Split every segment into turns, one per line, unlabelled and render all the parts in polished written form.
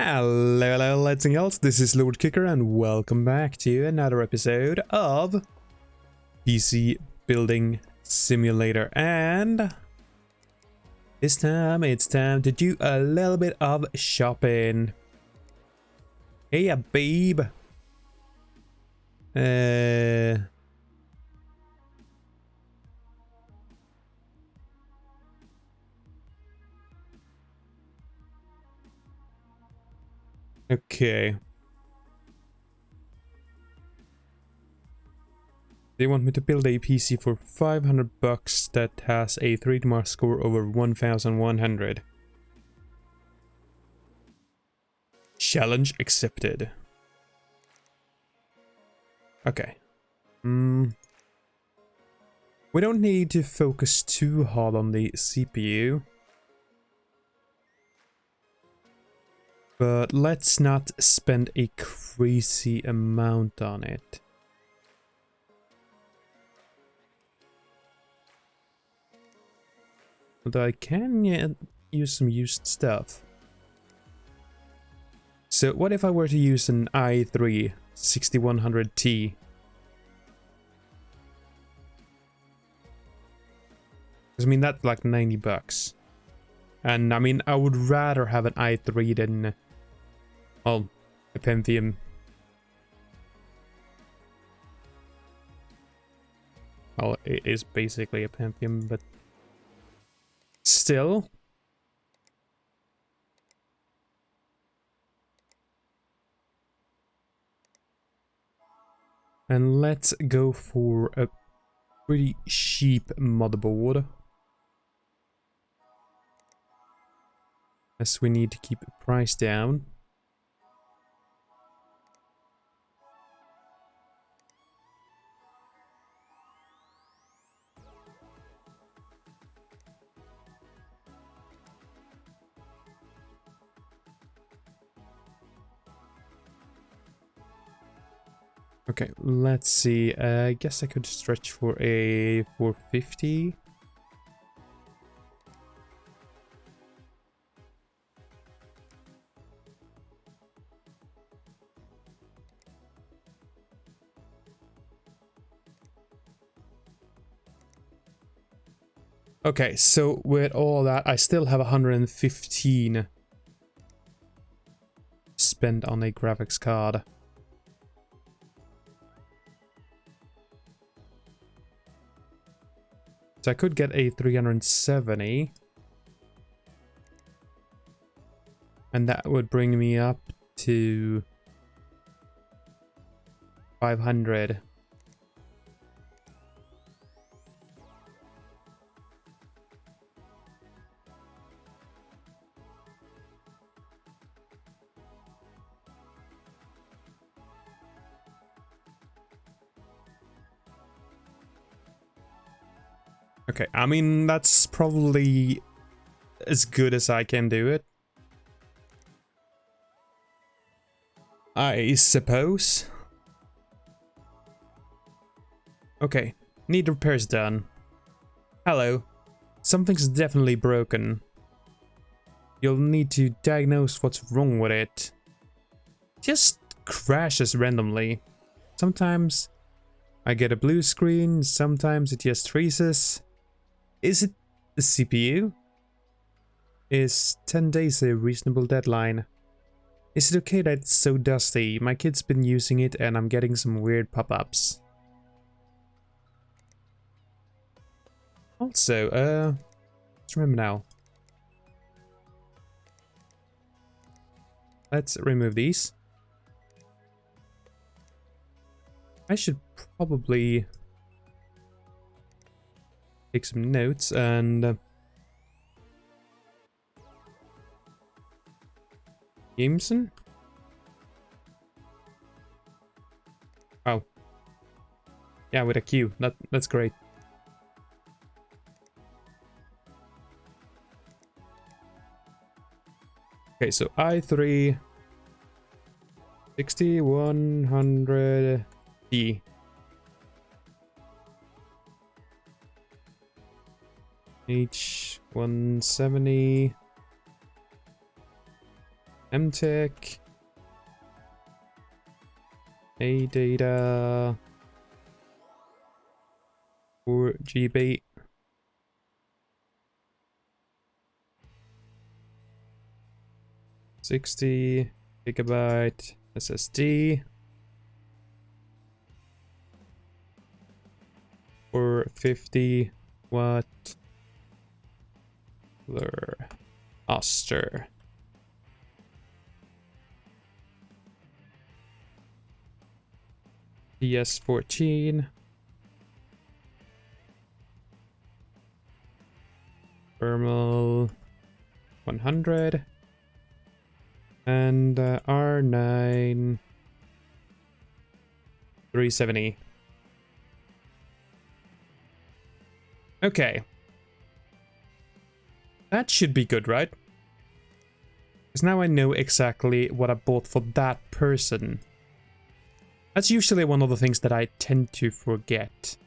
Hello, lads and girls, this is Lord Kicker and welcome back to another episode of PC Building Simulator. And this time it's time to do a little bit of shopping. Hey, babe. Okay. They want me to build a PC for 500 bucks that has a 3D Mark score over 1100. Challenge accepted. Okay. We don't need to focus too hard on the CPU. But let's not spend a crazy amount on it. Although I can use some used stuff. So what if I were to use an i3 6100T? I mean, that's like 90 bucks. And I mean, I would rather have an i3 than, well, a Pentium. Well, it is basically a Pentium, but still. And let's go for a pretty cheap motherboard, as we need to keep the price down. Okay, let's see. I guess I could stretch for a 450. Okay, so with all that, I still have 115 spent on a graphics card. So I could get a 370. And that would bring me up to 500. Okay, I mean, that's probably as good as I can do it, I suppose. Okay, need repairs done. Hello. Something's definitely broken. You'll need to diagnose what's wrong with it. It just crashes randomly. Sometimes I get a blue screen, sometimes it just freezes. Is it the CPU? Is 10 days a reasonable deadline? Is it okay that it's so dusty? My kid's been using it and I'm getting some weird pop-ups. Also, let's remember now. Let's remove these. I should probably take some notes and Jameson? Oh. Yeah, with a Q. That's great. Okay, so i3 6100D. H170. MTech. A data. 4 GB. 60 gigabyte SSD. For 50 watt Oster. PS14. Thermal 100. And R9 370. Okay. That should be good, right? Because now I know exactly what I bought for that person. That's usually one of the things that I tend to forget.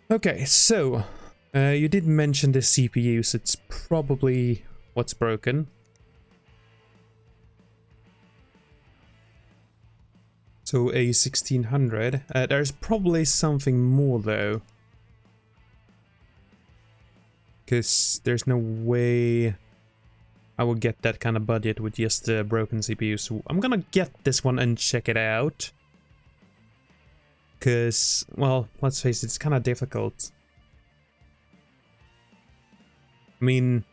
Okay, so you did mention the CPU, so it's probably what's broken. So a 1600. There's probably something more though. Because there's no way I will get that kind of budget with just the broken CPU. So I'm gonna get this one and check it out. Because, well, let's face it, it's kind of difficult. I mean,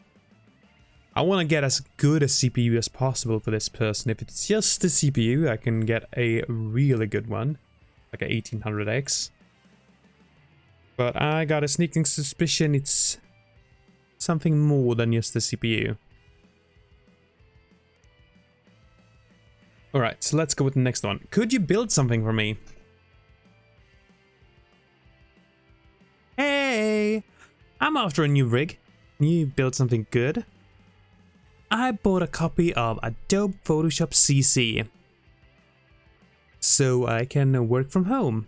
I want to get as good a CPU as possible for this person. If it's just the CPU, I can get a really good one, like a 1800X. But I got a sneaking suspicion it's something more than just the CPU. Alright, so let's go with the next one. Could you build something for me? Hey! I'm after a new rig. Can you build something good? I bought a copy of Adobe Photoshop CC. So I can work from home.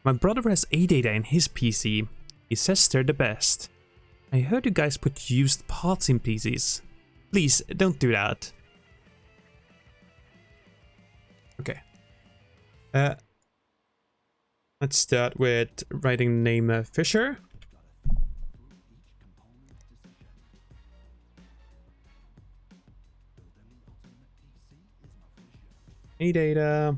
My brother has A-Data in his PC. He says they're the best. I heard you guys put used parts in PCs. Please, don't do that. Okay. Let's start with writing the name Fisher. A-Data.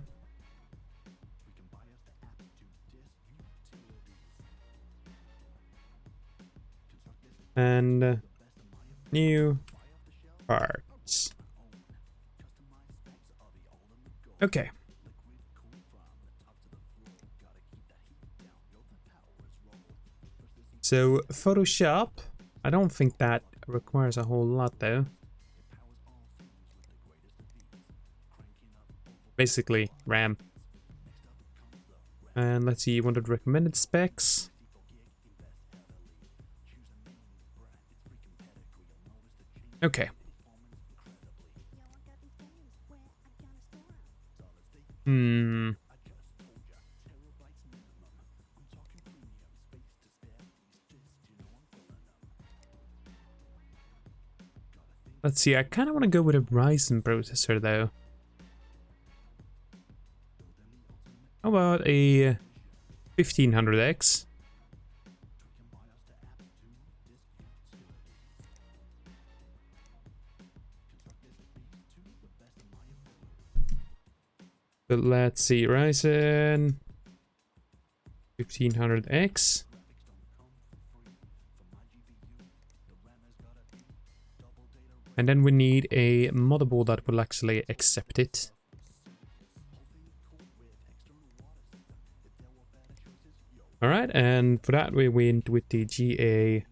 And new parts. Okay. So Photoshop, I don't think that requires a whole lot though. Basically RAM. And let's see, you wanted recommended specs. Okay. Let's see, I kind of want to go with a Ryzen processor though. How about a 1500X? But let's see, Ryzen 1500X. And then we need a motherboard that will actually accept it. Alright, and for that we went with the GA-AB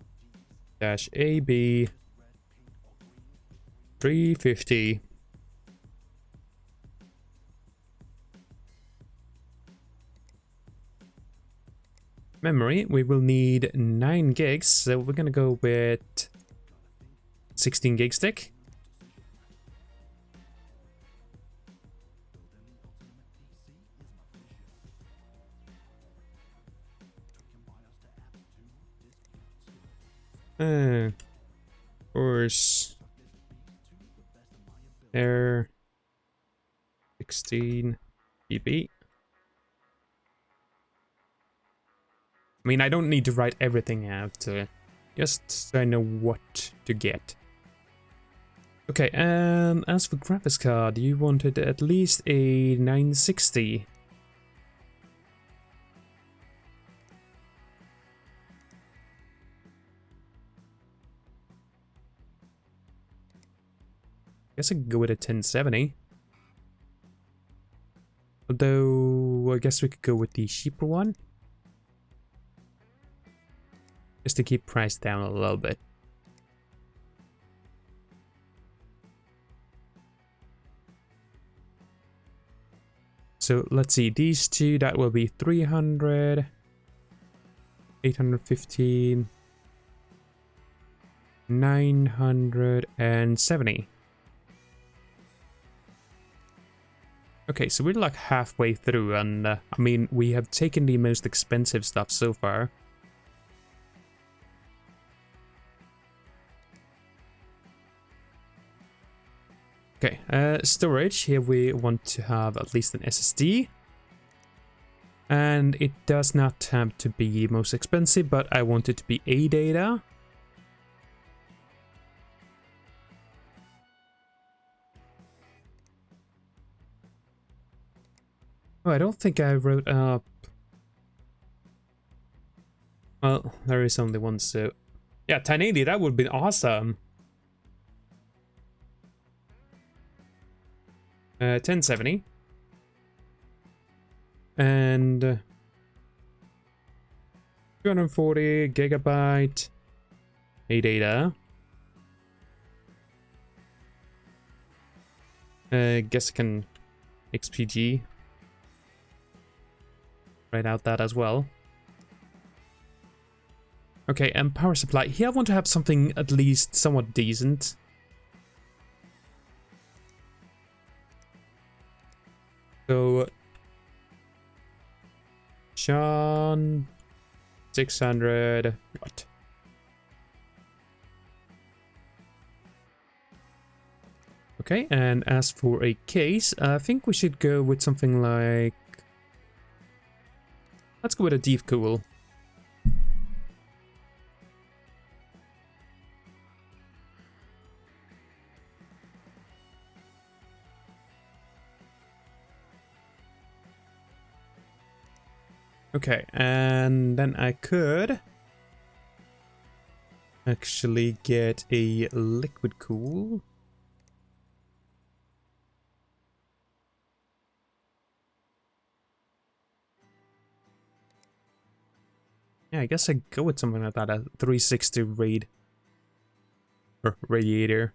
350. Memory, we will need 9 gigs, so we're gonna go with 16 gig stick. Of course. there. 16 GB. I mean, I don't need to write everything out, just so I know what to get. Okay, as for graphics card, you wanted at least a 960. Guess I could go with a 1070. Although, I guess we could go with the cheaper one. Just to keep price down a little bit. So let's see, these two, that will be 300, 815, 970. Okay, so we're like halfway through, and I mean, we have taken the most expensive stuff so far. Okay, storage, here we want to have at least an SSD. And it does not have to be most expensive, but I want it to be A data. Oh, I don't think I wrote up... Well, there is only one, so... Yeah, 1080, that would be awesome. 1070. And 240 gigabyte A data. Guess I can XPG write out that as well. Okay, and power supply. Here I want to have something at least somewhat decent. So, Sean, 600 watt. Okay, and as for a case, I think we should go with something like... Let's go with a deep cool. Okay, and then I could actually get a liquid cool. Yeah, I guess I'd go with something like that, a 360 radiator.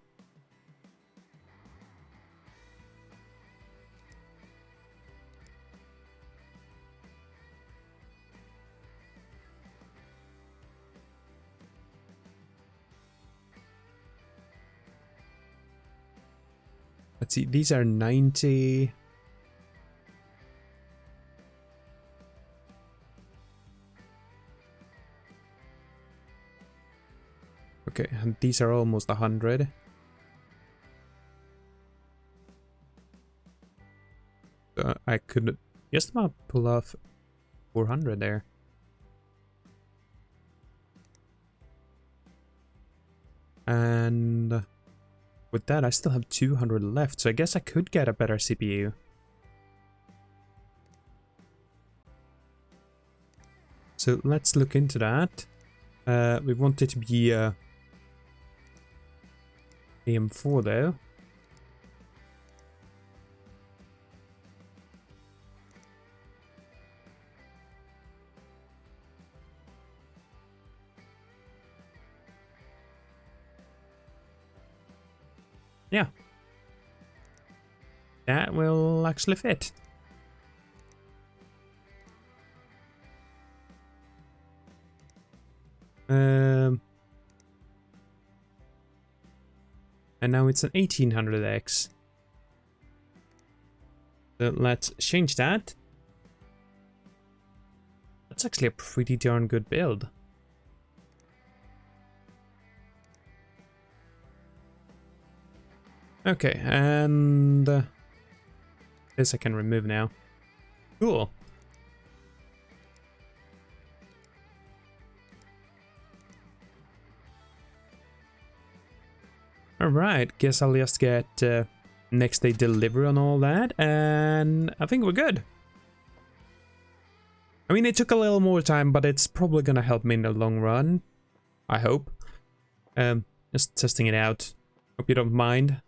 Let's see, these are 90. Okay, and these are almost 100. I could just about pull off 400 there. And with that, I still have 200 left, so I guess I could get a better CPU. So let's look into that. We want it to be AM4 though. Yeah. That will actually fit. And now it's an 1800X. So let's change that. That's actually a pretty darn good build. Okay, and this I can remove now. Cool. Alright, guess I'll just get next day delivery on all that, and I think we're good. I mean, it took a little more time, but it's probably gonna help me in the long run. I hope. Just testing it out. Hope you don't mind.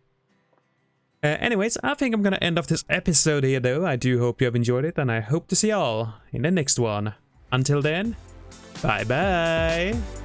Anyways, I think I'm gonna end off this episode here though. I do hope you have enjoyed it, and I hope to see y'all in the next one. Until then, bye bye!